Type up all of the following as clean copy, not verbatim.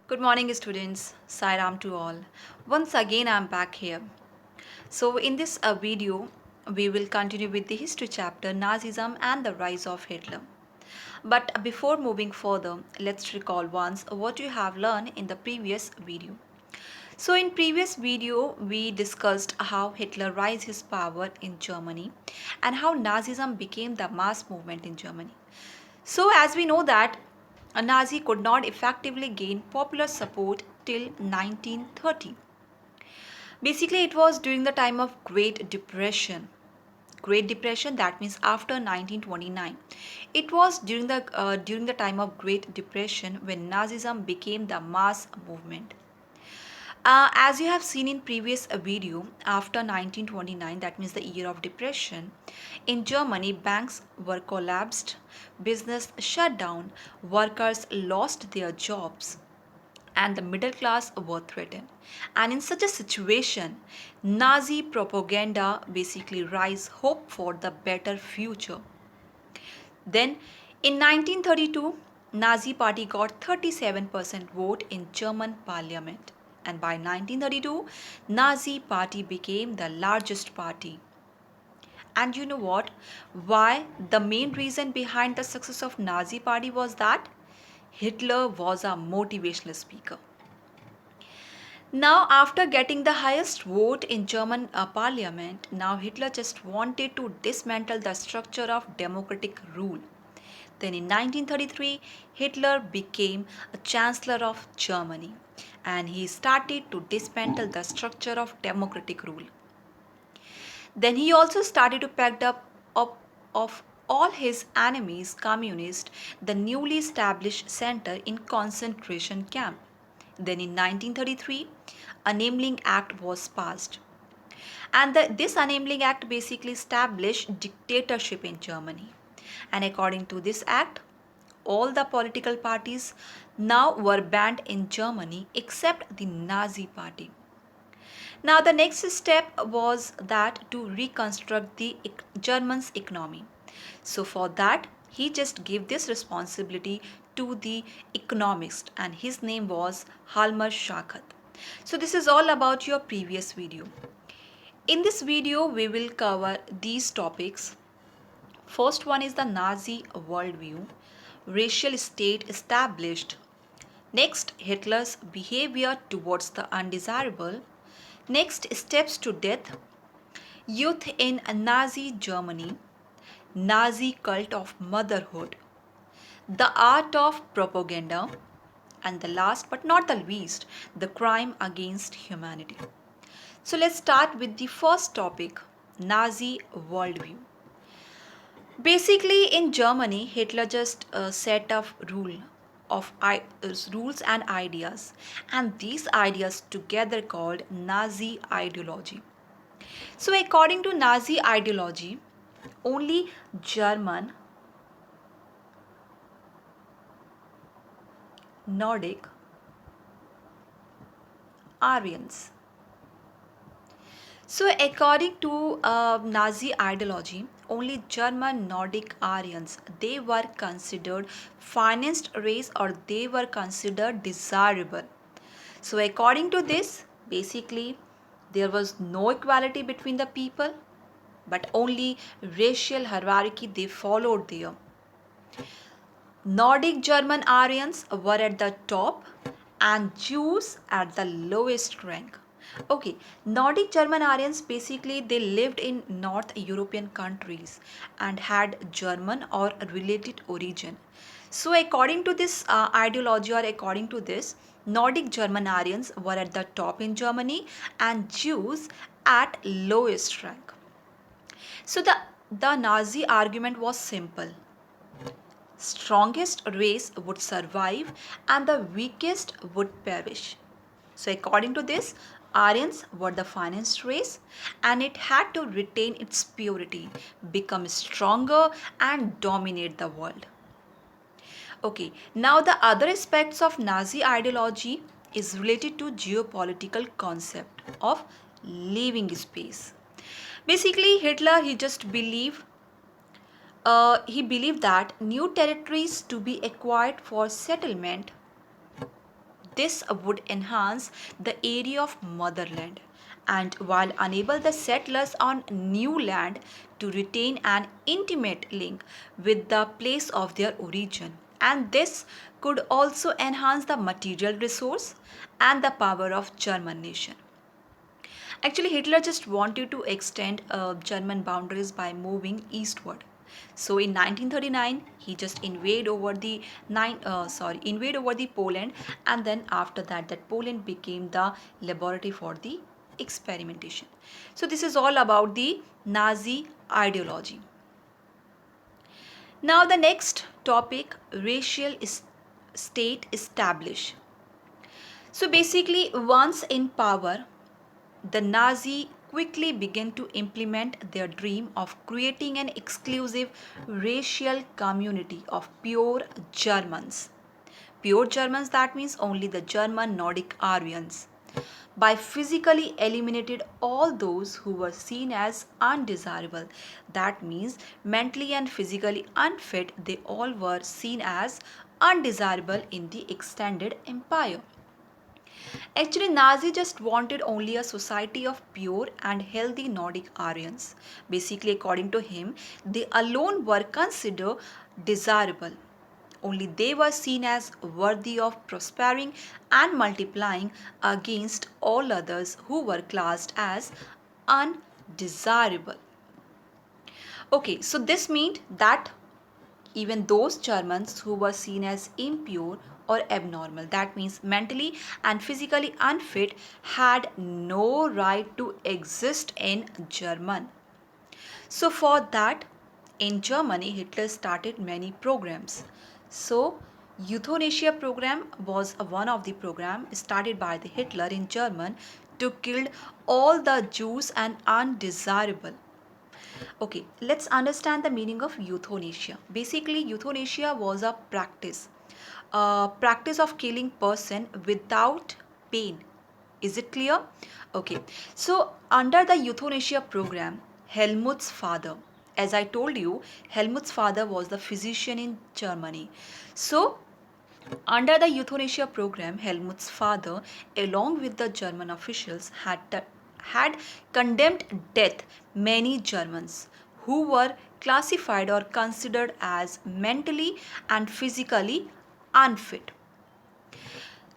Good morning, students. Sairam to all. Once again, I'm back here. So, in this video, we will continue with the history chapter Nazism and the rise of Hitler. But before moving further, let's recall once what you have learned in the previous video. So, in previous video, we discussed how Hitler rise his power in Germany and how Nazism became the mass movement in Germany. So, as we know that a Nazi could not effectively gain popular support till 1930. Basically, it was during the time of Great Depression. Great Depression, that means after 1929. It was during the time of Great Depression when Nazism became the mass movement. As you have seen in previous video, after 1929, that means the year of depression, in Germany, banks were collapsed, business shut down, workers lost their jobs, and the middle class were threatened. And in such a situation, Nazi propaganda basically raised hope for the better future. Then in 1932, Nazi party got 37% vote in German parliament, and by 1932 Nazi party became the largest party. And you know what? Why? The main reason behind the success of Nazi party was that Hitler was a motivational speaker. Now, after getting the highest vote in German parliament, now Hitler just wanted to dismantle the structure of democratic rule. Then in 1933, Hitler became a chancellor of Germany and he started to dismantle the structure of democratic rule. Then he also started to pack up of all his enemies, communists, the newly established center in concentration camp. Then in 1933, a Enabling Act was passed. And this Enabling Act basically established dictatorship in Germany. And according to this act, all the political parties now were banned in Germany except the Nazi party. Now the next step was that to reconstruct the German's economy. So for that he just gave this responsibility to the economist and his name was Halmer Schacht. So this is all about your previous video. In this video we will cover these topics. First one is the Nazi worldview, racial state established. Next, Hitler's behavior towards the undesirable. Next, steps to death, youth in Nazi Germany, Nazi cult of motherhood, the art of propaganda, and the last but not the least, the crime against humanity. So let's start with the first topic, Nazi worldview. Basically, in Germany, Hitler just set up rules and ideas, and these ideas together called Nazi ideology. So, according to Nazi ideology, only German, Nordic, Aryans. So, according to Nazi ideology, only German Nordic Aryans they were considered finest race or they were considered desirable. So, according to this, basically there was no equality between the people, but only racial hierarchy they followed there. Nordic German Aryans were at the top and Jews at the lowest rank. Okay, Nordic German Aryans basically they lived in North European countries and had German or related origin. So according to this ideology or according to this, Nordic German Aryans were at the top in Germany and Jews at lowest rank. So the Nazi argument was simple. Strongest race would survive and the weakest would perish. So according to this, Aryans were the finest race and it had to retain its purity, become stronger and dominate the world. Okay, now the other aspects of Nazi ideology is related to geopolitical concept of living space. Basically, Hitler he believed that new territories to be acquired for settlement this would enhance the area of motherland, and while enable the settlers on new land to retain an intimate link with the place of their origin. And this could also enhance the material resource and the power of German nation. Actually, Hitler just wanted to extend German boundaries by moving eastward. So in 1939, he just invade over the Poland, and then after that, that Poland became the laboratory for the experimentation. So this is all about the Nazi ideology. Now the next topic, racial state established. So basically, once in power, the Nazi quickly began to implement their dream of creating an exclusive racial community of pure Germans. Pure Germans, that means only the German Nordic Aryans. By physically eliminated all those who were seen as undesirable. That means mentally and physically unfit, they all were seen as undesirable in the extended empire. Actually, Nazi just wanted only a society of pure and healthy Nordic Aryans. Basically, according to him, they alone were considered desirable. Only they were seen as worthy of prospering and multiplying against all others who were classed as undesirable. Okay, so this meant that even those Germans who were seen as impure or abnormal, that means mentally and physically unfit, had no right to exist in German. So for that, in Germany, Hitler started many programs. So euthanasia program was one of the program started by the Hitler in German to kill all the Jews and undesirable. Okay, let's understand the meaning of euthanasia. Basically, euthanasia was a practice of killing person without pain. Is it clear? Okay, so under the euthanasia program, Helmut's father, as I told you, Helmut's father was the physician in Germany. So under the euthanasia program, Helmut's father, along with the German officials, had condemned death many Germans who were classified or considered as mentally and physically unfit.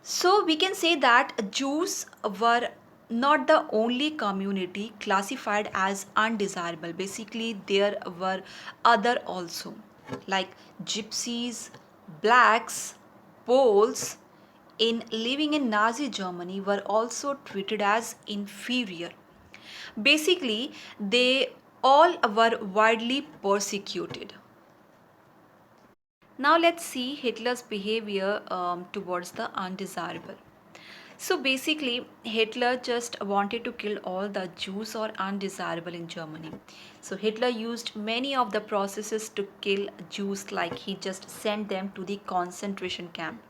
So we can say that Jews were not the only community classified as undesirable. Basically, there were other also, like gypsies, blacks, Poles in living in Nazi Germany were also treated as inferior. Basically, they all were widely persecuted. Now let's see Hitler's behavior towards the undesirable. So basically, Hitler just wanted to kill all the Jews or undesirable in Germany. So Hitler used many of the processes to kill Jews, like he just sent them to the concentration camp.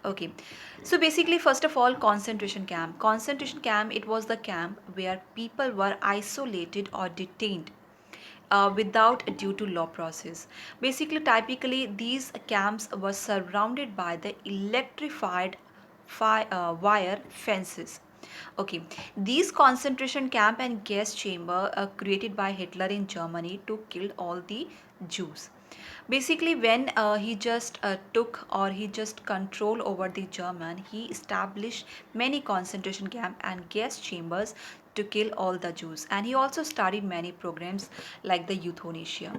Okay, so basically, first of all, concentration camp. Concentration camp, it was the camp where people were isolated or detained without due to law process. Basically, typically, these camps were surrounded by the electrified wire fences. Okay, these concentration camp and gas chamber created by Hitler in Germany to kill all the Jews. Basically, when he just took or he just control over the German, he established many concentration camp and gas chambers to kill all the Jews, and he also started many programs like the euthanasia.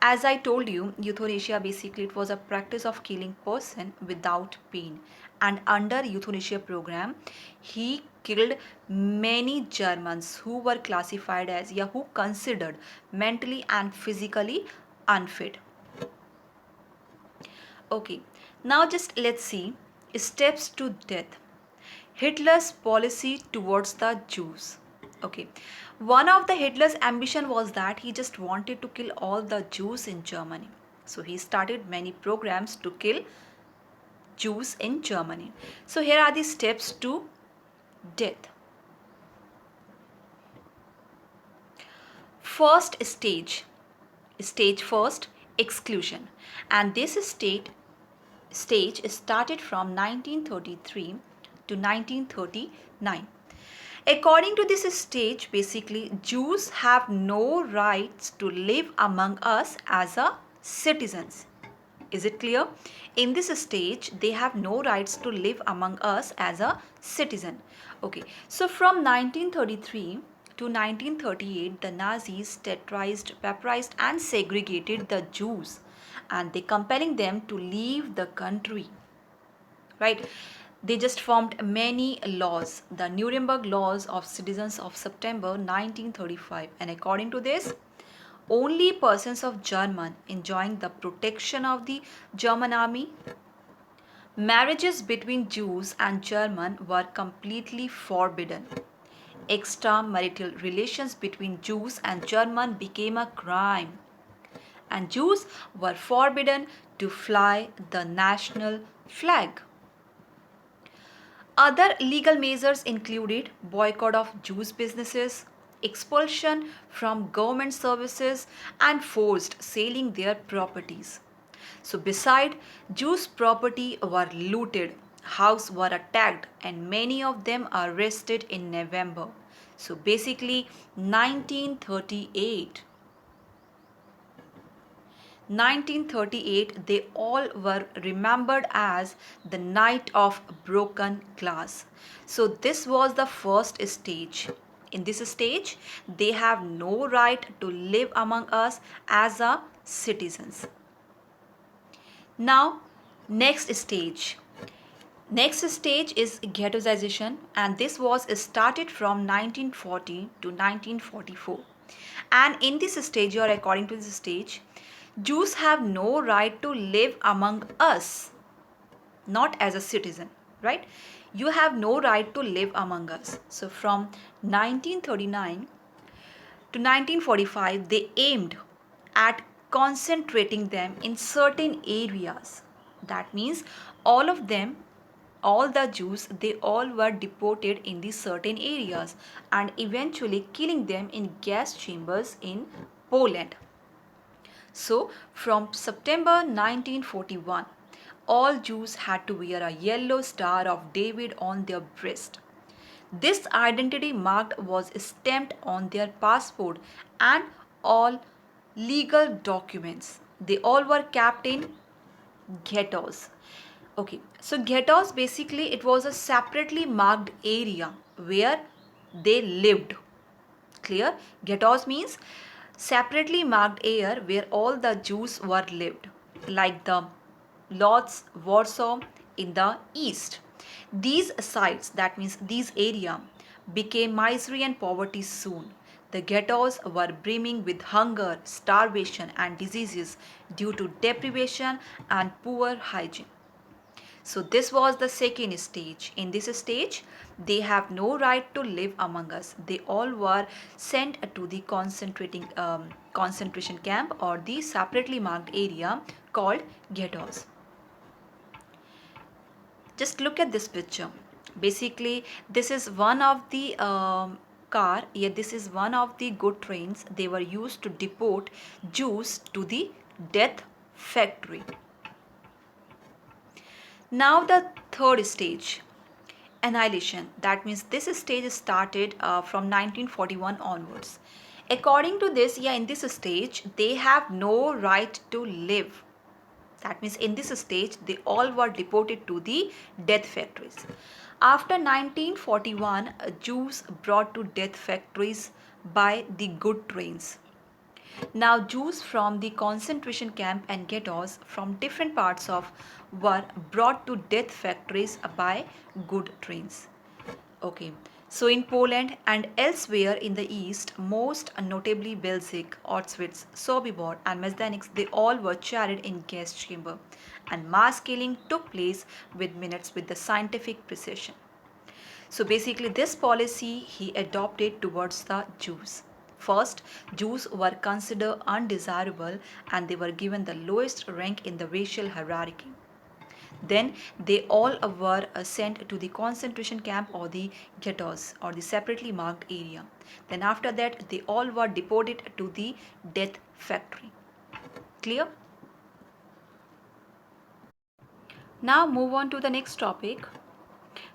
As I told you, euthanasia basically it was a practice of killing person without pain, and under euthanasia program he killed many Germans who were classified as, yeah, who considered mentally and physically unfit. Okay, now just let's see steps to death. Hitler's policy towards the Jews. Okay, one of the Hitler's ambition was that he just wanted to kill all the Jews in Germany. So he started many programs to kill Jews in Germany. So here are the steps to death. First stage first, exclusion, and this stage started from 1933 to 1939. According to this stage, basically, Jews have no rights to live among us as a citizens. Is it clear? In this stage, they have no rights to live among us as a citizen. Okay, so from 1933 to 1938, the Nazis terrorized, vaporized, and segregated the Jews, and they compelling them to leave the country. Right? They just formed many laws, the Nuremberg Laws of Citizens of September 1935, and according to this, only persons of German enjoying the protection of the German army. Marriages between Jews and German were completely forbidden. Extramarital relations between Jews and German became a crime, and Jews were forbidden to fly the national flag. Other legal measures included boycott of Jews businesses, expulsion from government services, and forced selling their properties. So beside, Jews' property were looted, houses were attacked, and many of them arrested in November. So basically 1938. 1938, they all were remembered as the Night of Broken Glass. So this was the first stage. In this stage, they have no right to live among us as a citizens. Now, next stage. Next stage is ghettoization, and this was started from 1940 to 1944. And in this stage, or according to this stage, Jews have no right to live among us, not as a citizen, right? You have no right to live among us. So from 1939 to 1945, they aimed at concentrating them in certain areas. That means all of them, all the Jews, they all were deported in these certain areas and eventually killing them in gas chambers in Poland. So, from September 1941, all Jews had to wear a yellow star of David on their breast. This identity mark was stamped on their passport and all legal documents. They all were kept in ghettos. Okay, so ghettos basically it was a separately marked area where they lived. Clear? Ghettos means separately marked area where all the Jews were lived, like the Lodz, Warsaw in the east. These sites, that means these area, became misery and poverty soon. The ghettos were brimming with hunger, starvation, and diseases due to deprivation and poor hygiene. So this was the second stage. In this stage, they have no right to live among us. They all were sent to the concentration camp or the separately marked area called ghettos. Just look at this picture. Basically, this is one of the car. Yeah, this is one of the good trains. They were used to deport Jews to the death factory. Now the third stage, annihilation. That means this stage started from 1941 onwards. According to this, yeah, in this stage, they have no right to live. That means in this stage, they all were deported to the death factories. After 1941, Jews brought to death factories by the good trains. Now Jews from the concentration camp and ghettos from different parts of were brought to death factories by good trains. Okay. So in Poland and elsewhere in the east, most notably Belzec, Auschwitz, Sobibor and Majdanek, they all were charred in gas chamber, and mass killing took place with minutes with the scientific precision. So basically this policy he adopted towards the Jews. First, Jews were considered undesirable and they were given the lowest rank in the racial hierarchy. Then they all were sent to the concentration camp or the ghettos or the separately marked area. Then after that they all were deported to the death factory. Clear? Now move on to the next topic.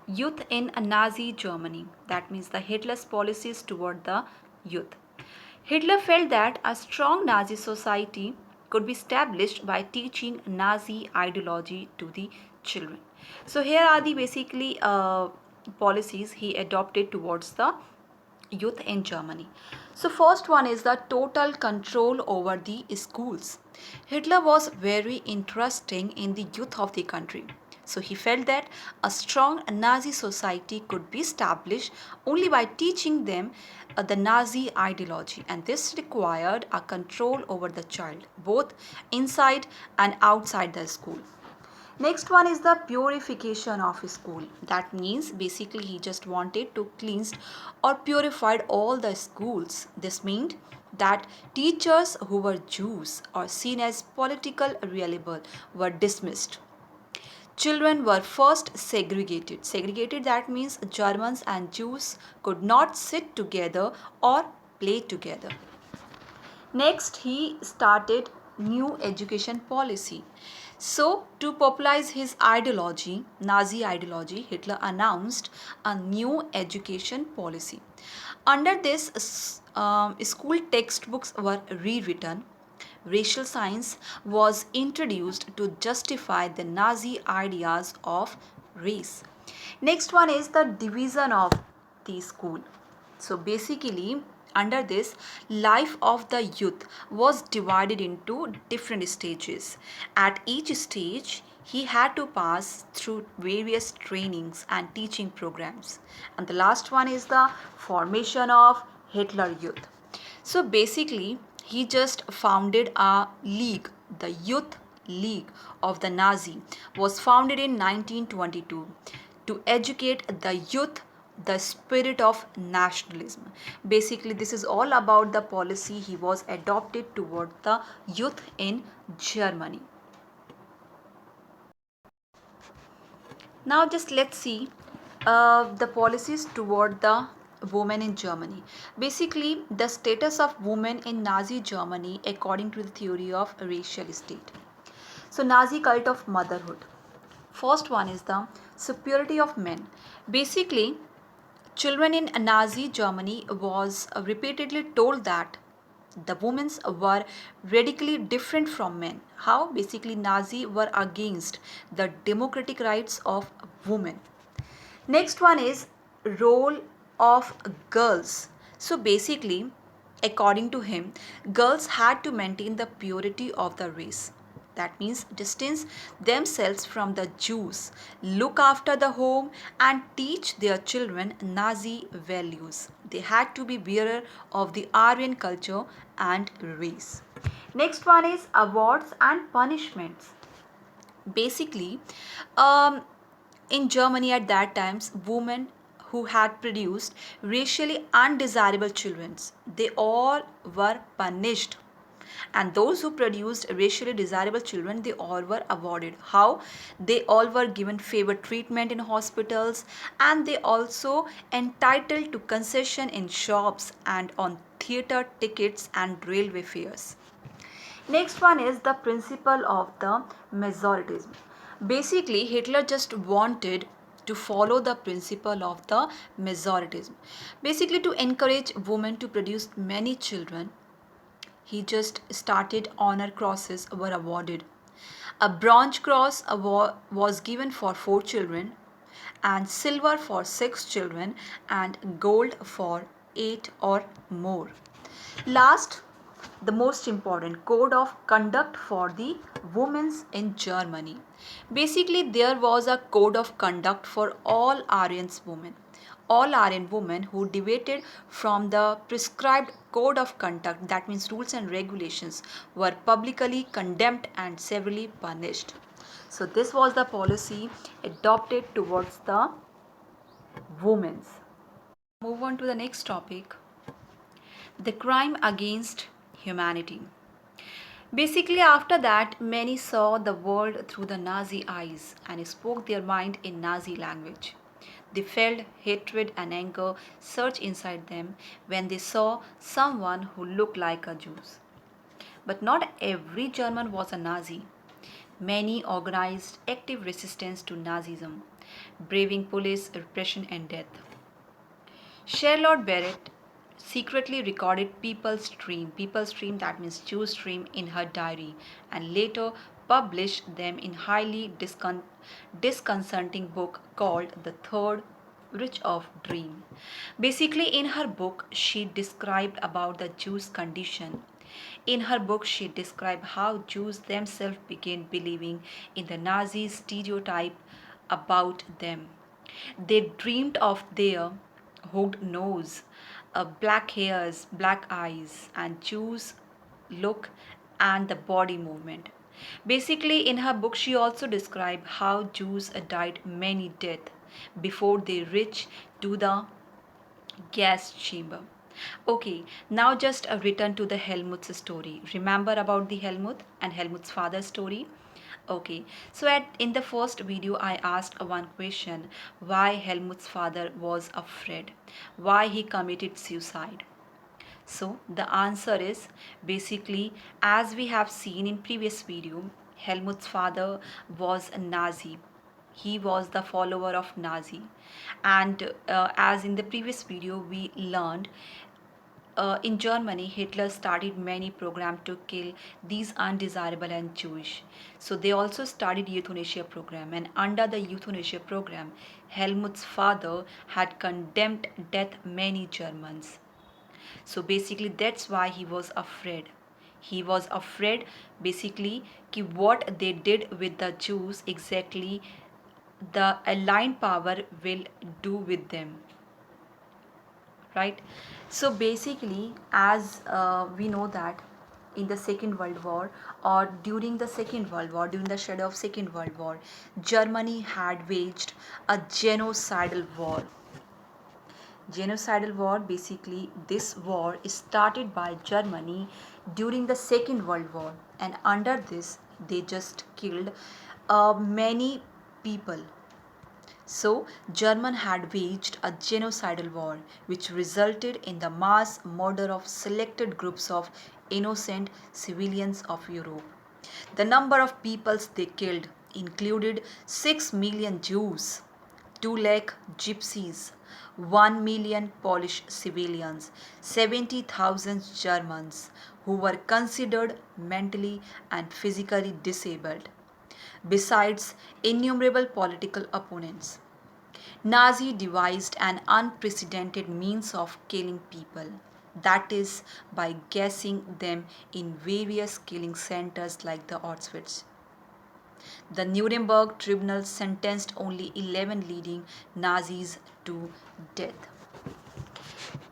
Youth in Nazi Germany, that means the Hitler's policies toward the youth. Hitler felt that a strong Nazi society could be established by teaching Nazi ideology to the children. So here are the basically policies he adopted towards the youth in Germany. So first one is the total control over the schools. Hitler was very interesting in the youth of the country. So he felt that a strong Nazi society could be established only by teaching them the Nazi ideology, and this required a control over the child both inside and outside the school. Next one is the purification of school. That means basically he just wanted to cleanse or purified all the schools. This meant that teachers who were Jews or seen as political reliable were dismissed. Children were first segregated. Segregated, that means Germans and Jews could not sit together or play together. Next, he started new education policy. So, to popularize his ideology, Nazi ideology, Hitler announced a new education policy. Under this, school textbooks were rewritten. Racial science was introduced to justify the Nazi ideas of race. Next one is the division of the school. So basically, under this, life of the youth was divided into different stages. At each stage, he had to pass through various trainings and teaching programs. And the last one is the formation of Hitler Youth. So basically, he just founded a league, the Youth League of the Nazi was founded in 1922 to educate the youth the spirit of nationalism. Basically, this is all about the policy he was adopted toward the youth in Germany. Now just let's see the policies toward the women in Germany. Basically, the status of women in Nazi Germany according to the theory of racial state. So Nazi cult of motherhood. First one is the superiority of men. Basically, children in Nazi Germany was repeatedly told that the women were radically different from men. How? Basically, Nazi were against the democratic rights of women. Next one is role of girls. So basically, according to him, girls had to maintain the purity of the race. That means distance themselves from the Jews, look after the home, and teach their children Nazi values. They had to be bearer of the Aryan culture and race. Next one is awards and punishments. Basically, um, in Germany at that times, women who had produced racially undesirable children, they all were punished. And those who produced racially desirable children, they all were awarded. How? They all were given favored treatment in hospitals, and they also entitled to concession in shops and on theater tickets and railway fares. Next one is the principle of the majoritism. Basically, Hitler just wanted to follow the principle of the majoritism. Basically, to encourage women to produce many children, he just started honor crosses were awarded. A bronze cross award was given for 4 children, and silver for 6 children, and gold for 8 or more. Last, the most important code of conduct for the women in Germany. Basically, there was a code of conduct for all Aryan women. All Aryan women who deviated from the prescribed code of conduct, that means rules and regulations, were publicly condemned and severely punished. So, this was the policy adopted towards the women. Move on to the next topic, the crime against humanity. Basically, after that, many saw the world through the Nazi eyes and spoke their mind in Nazi language. They felt hatred and anger surge inside them when they saw someone who looked like a Jew. But not every German was a Nazi. Many organized active resistance to Nazism. braving police, repression, and death. Charlotte Barrett secretly recorded people's dream, that means Jew's dream, in her diary, and later published them in highly disconcerting book called The Third Rich of Dream. Basically, in her book, she described about the Jews' condition. In her book, she described how Jews themselves began believing in the Nazi stereotype about them. They dreamed of their hooked nose, black hairs, black eyes, and Jews look and the body movement. Basically, in her book, she also described how Jews died many deaths before they reached to the gas chamber. Okay, now just a return to the Helmut's story. Remember about the Helmut and Helmut's father's story? Okay, so in the first video, I asked one question: why Helmut's father was afraid, why he committed suicide. So the answer is basically, as we have seen in previous video, Helmut's father was a Nazi. He was the follower of Nazi, and as in the previous video we learned, in Germany, Hitler started many programs to kill these undesirable and Jewish. So they also started euthanasia program, and under the euthanasia program, Helmut's father had condemned death many Germans. So basically, that's why he was afraid. He was afraid basically कि what they did with the Jews exactly the aligned power will do with them, right? So basically, as we know that in the Second World War, or during the Second World War, during the shadow of Second World War, Germany had waged a genocidal war. Genocidal war, basically this war is started by Germany during the Second World War, and under this they just killed many people. So, Germany had waged a genocidal war which resulted in the mass murder of selected groups of innocent civilians of Europe. The number of peoples they killed included 6 million Jews, 2 lakh gypsies, 1 million Polish civilians, 70,000 Germans who were considered mentally and physically disabled, besides innumerable political opponents. Nazi devised an unprecedented means of killing people, that is, by gassing them in various killing centers like the Auschwitz. The Nuremberg tribunal sentenced only 11 leading Nazis to death.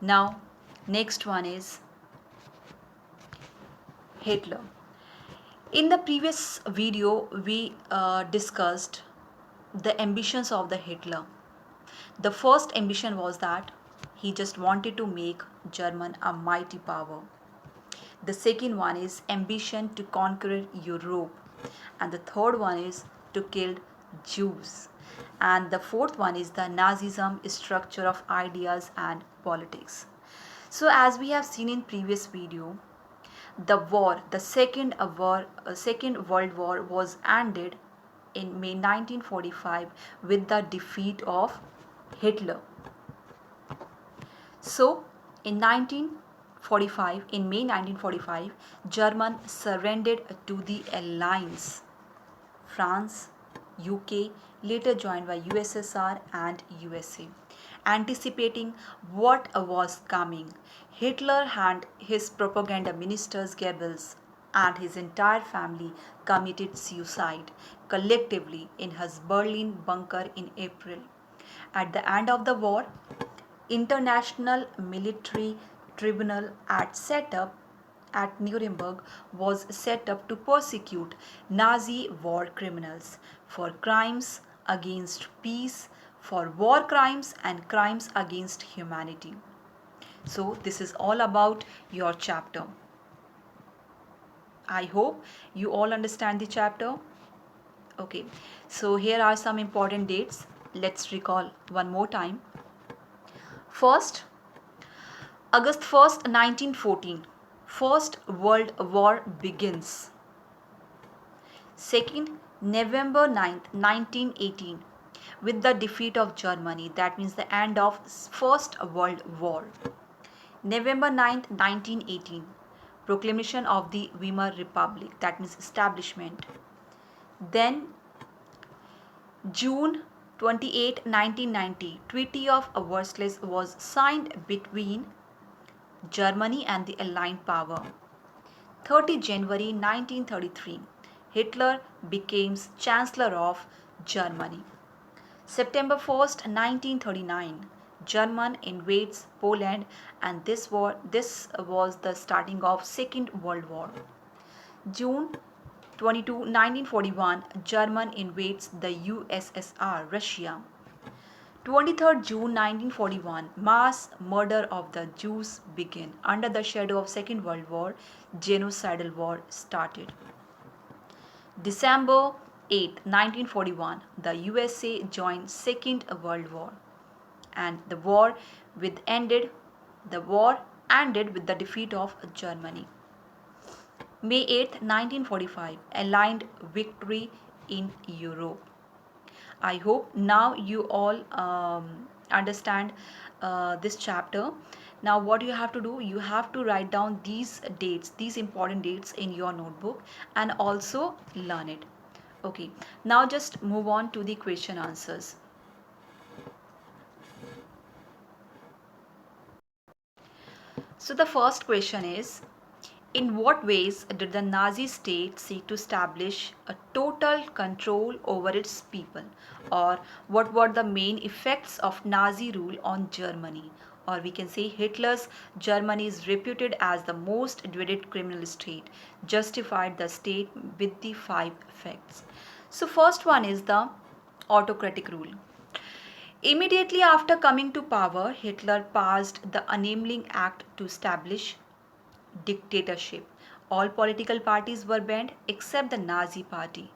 Now, next one is Hitler. In the previous video, we discussed the ambitions of the Hitler. The first ambition was that he just wanted to make German a mighty power. The second one is ambition to conquer Europe. And the third one is to kill Jews. And the fourth one is the Nazism structure of ideas and politics. So as we have seen in previous video, the Second World War was ended in May 1945 with the defeat of Hitler. So in May 1945, Germany surrendered to the Alliance. France, UK, later joined by USSR and USA. Anticipating what was coming, Hitler and his propaganda ministers Goebbels and his entire family committed suicide collectively in his Berlin bunker in April. At the end of the war, International Military Tribunal set up at Nuremberg was set up to prosecute Nazi war criminals for crimes against peace, for war crimes and crimes against humanity. So this is all about your chapter. I hope you all understand the chapter. Okay, so here are some important dates. Let's recall one more time. First, August 1st, 1914, First World War begins. Second, November 9th, 1918, with the defeat of Germany. That means the end of First World War. November 9th, 1918, proclamation of the Weimar Republic, that means establishment. Then June 28, 1990, Treaty of Versailles was signed between Germany and the Allied power. 30 January 1933, Hitler became Chancellor of Germany. September 1st, 1939, German invades Poland, and this was the starting of Second World War. June 22, 1941, German invades the USSR, Russia. 23rd June 1941, mass murder of the Jews began. Under the shadow of Second World War, genocidal war started. December 8, 1941, the USA joined Second World War, and the war ended with the defeat of Germany. May 8, 1945, Allied victory in Europe. I hope now you all understand this chapter. Now what you have to do, you have to write down these dates, these important dates in your notebook, and also learn it. Okay, now just move on to the question answers. So the first question is, in what ways did the Nazi state seek to establish a total control over its people? Or what were the main effects of Nazi rule on Germany? Or we can say Hitler's Germany is reputed as the most dreaded criminal state, justified the state with the 5 effects. So first one is the autocratic rule. Immediately after coming to power, Hitler passed the Annulment Act to establish dictatorship. All political parties were banned except the Nazi party.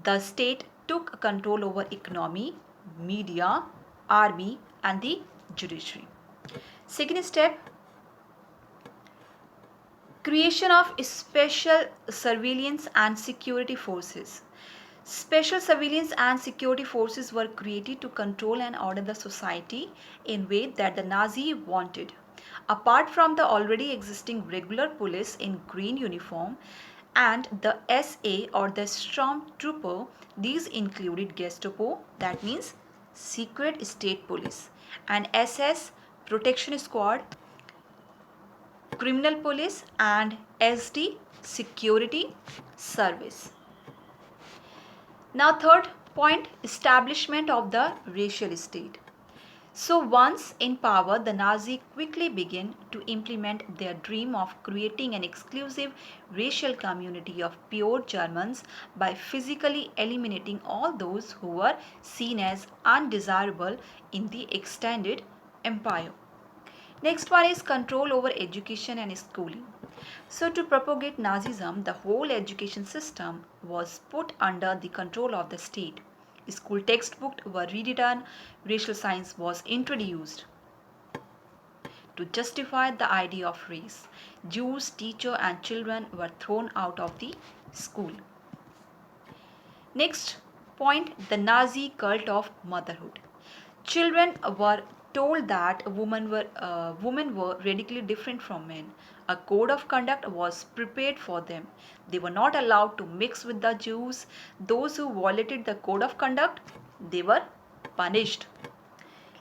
The state took control over economy, media, army, and the judiciary. Second step, creation of special surveillance and security forces. Special surveillance and security forces were created to control and order the society in way that the Nazi wanted. Apart from the already existing regular police in green uniform and the SA or the Stormtrooper, these included Gestapo, that means secret state police, and SS protection squad, criminal police, and SD security service. Now third point, establishment of the racial state. So once in power, the Nazis quickly began to implement their dream of creating an exclusive racial community of pure Germans by physically eliminating all those who were seen as undesirable in the extended empire. Next one is control over education and schooling. So to propagate Nazism, the whole education system was put under the control of the state. School textbooks were rewritten, racial science was introduced. To justify the idea of race, Jews, teachers, and children were thrown out of the school. Next point, the Nazi cult of motherhood. Children were told that women were radically different from men. A code of conduct was prepared for them. They were not allowed to mix with the Jews. Those who violated the code of conduct, they were punished.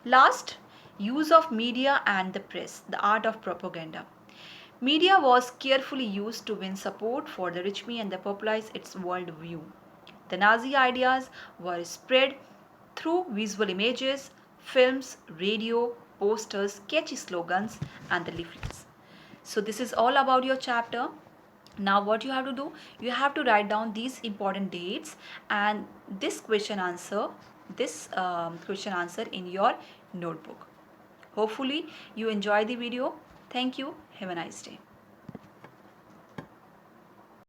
Last, use of media and the press, the art of propaganda. Media was carefully used to win support for the regime and popularize its worldview. The Nazi ideas were spread through visual images, films, radio, posters, catchy slogans, and the leaflets. So this is all about your chapter. Now what you have to do, you have to write down these important dates and this question answer in your notebook. Hopefully you enjoy the video. Thank you. Have a nice day.